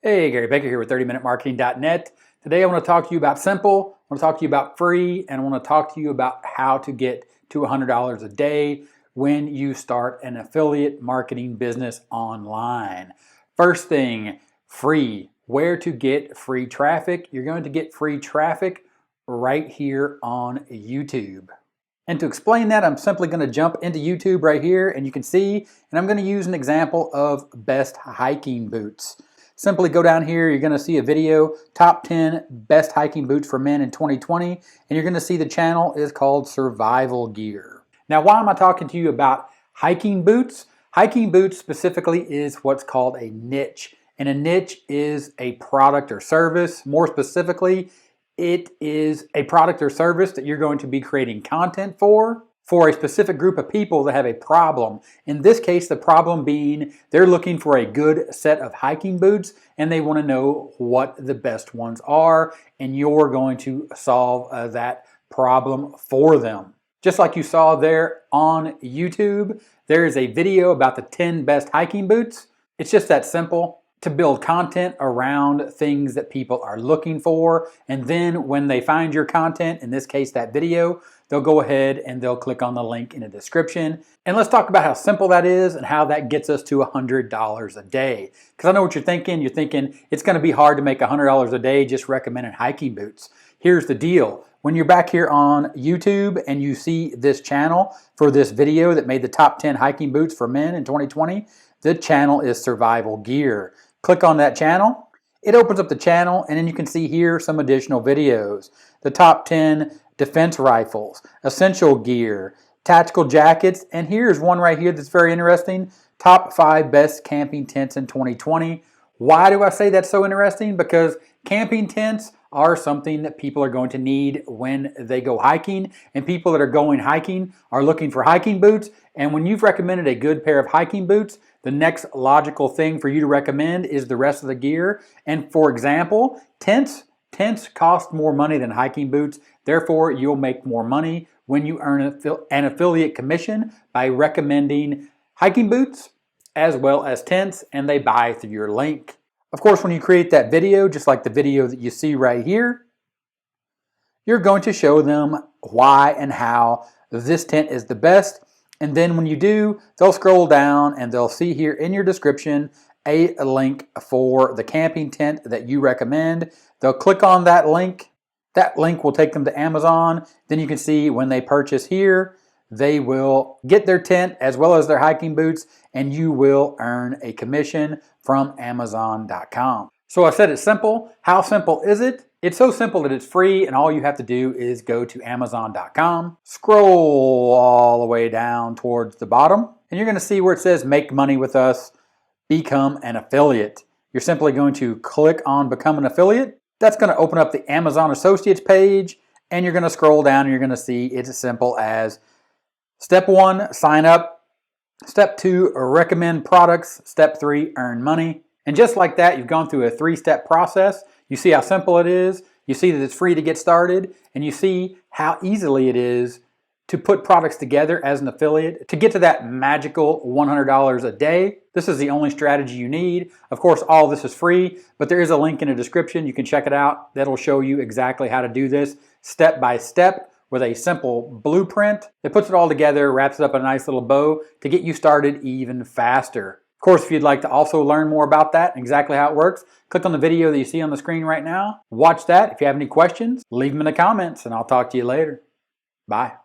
Hey, Gary Baker here with 30minutemarketing.net. Today I want to talk to you about simple, I want to talk to you about free, and I want to talk to you about how to get to $100 a day when you start an affiliate marketing business online. First thing, free. Where to get free traffic? You're going to get free traffic right here on YouTube. And to explain that, I'm simply going to jump into YouTube right here, and you can see, and I'm going to use an example of best hiking boots. Simply go down here, you're going to see a video, top 10 best hiking boots for men in 2020, and you're going to see the channel is called Survival Gear. Now, why am I talking to you about hiking boots? Hiking boots specifically is what's called a niche, and a niche is a product or service. More specifically, it is a product or service that you're going to be creating content for a specific group of people that have a problem. In this case, the problem being they're looking for a good set of hiking boots and they want to know what the best ones are, and you're going to solve that problem for them. Just like you saw there on YouTube, there is a video about the 10 best hiking boots. It's just that simple to build content around things that people are looking for, and then when they find your content, in this case that video, they'll go ahead and they'll click on the link in the description. And let's talk about how simple that is and how that gets us to $100 a day. Because I know what you're thinking. You're thinking it's going to be hard to make $100 a day just recommending hiking boots. Here's the deal. When you're back here on YouTube and you see this channel for this video that made the top 10 hiking boots for men in 2020, the channel is Survival Gear. Click on that channel. It opens up the channel, and then you can see here some additional videos. The top 10 defense rifles, essential gear, tactical jackets, and here's one right here that's very interesting. Top 5 best camping tents in 2020. Why do I say that's so interesting? Because camping tents are something that people are going to need when they go hiking, and people that are going hiking are looking for hiking boots. And when you've recommended a good pair of hiking boots, the next logical thing for you to recommend is the rest of the gear. And for example, tents cost more money than hiking boots. Therefore, you'll make more money when you earn an affiliate commission by recommending hiking boots as well as tents, and they buy through your link. Of course, when you create that video, just like the video that you see right here, you're going to show them why and how this tent is the best. And then when you do, they'll scroll down and they'll see here in your description a link for the camping tent that you recommend. They'll click on that link. That link will take them to Amazon. Then you can see when they purchase here, they will get their tent as well as their hiking boots, and you will earn a commission from Amazon.com. So I said it's simple. How simple is it? It's so simple that it's free, and all you have to do is go to Amazon.com, scroll all the way down towards the bottom, and you're going to see where it says Make Money with Us, Become an Affiliate. You're simply going to click on Become an Affiliate. That's going to open up the Amazon Associates page, and you're going to scroll down and you're going to see it's as simple as Step 1, sign up. Step 2, recommend products. Step 3, earn money. And just like that, you've gone through a 3-step process. You see how simple it is. You see that it's free to get started, and you see how easily it is to put products together as an affiliate to get to that magical $100 a day. This is the only strategy you need. Of course, all of this is free, but there is a link in the description. You can check it out. That'll show you exactly how to do this step by step with a simple blueprint. It puts it all together, wraps it up in a nice little bow to get you started even faster. Of course, if you'd like to also learn more about that and exactly how it works, click on the video that you see on the screen right now. Watch that. If you have any questions, leave them in the comments, and I'll talk to you later. Bye.